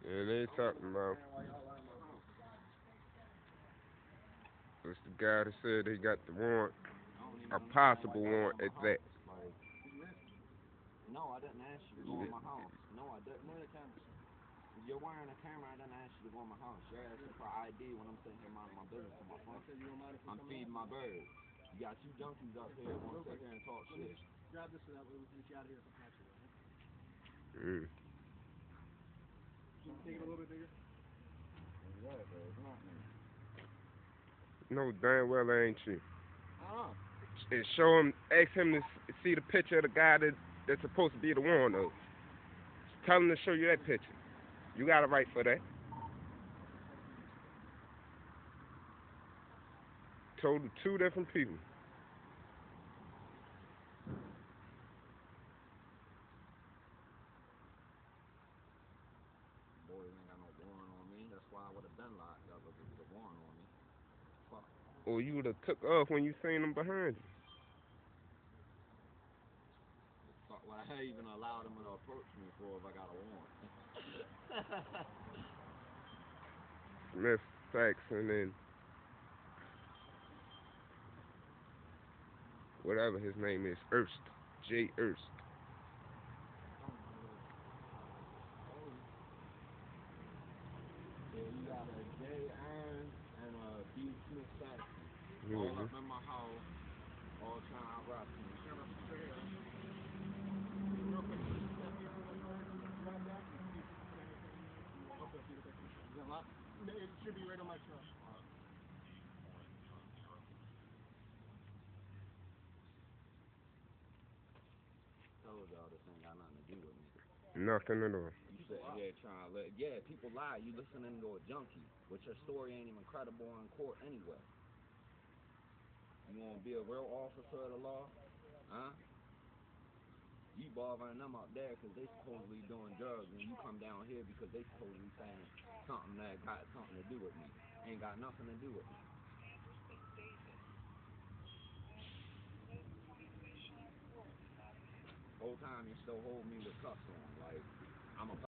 And they talking about it's the guy that said he got the warrant, I don't even a understand why possible y'all warrant at at my that. house. Like, no, I didn't ask you to go in my house. No, I didn't. If you're wearing a camera, I didn't ask you to go in my house. You're asking for ID when I'm sitting here minding my business on my phone. I'm feeding my birds. You got two junkies up here that want to sit here and talk shit. Grab this so that way we can get you out of here if it's actually Mm. Can you take it a little bit bigger? Exactly, it's not me. No, damn well ain't you. Uh-huh. And show him, ask him to see the picture of the guy that's supposed to be the warrant of. Tell him to show you that picture. You got a right for that. Told two different people. Boy, you ain't got no warrant on me. That's why I would have been locked up if it was a warrant on me. Fuck. Or you would have took off when you seen him behind you. Fuck, would I even allow them to approach me for if I got a warrant? Smith, Saxon, and whatever his name is, Erst. J. Erst. Yeah, you got a J. Aaron and a B. Smith Saxon. All Mm-hmm. up in my house, all trying to rock me. Real quick, can you step here for like grab that and see if you can anything. Okay, beautiful. Is that locked? It should be right on my truck. Told y'all this ain't got nothing to do with me. Nothing at all. You sitting here trying to let, yeah, people lie. You listening to a junkie, but your story ain't even credible in court anyway. You want to be a real officer of the law? Huh? You bothering them up there because they supposedly doing drugs, and you come down here because they supposedly saying something that got something to do with me. Ain't got nothing to do with me. Whole time you still hold me with cuffs on, like I'm a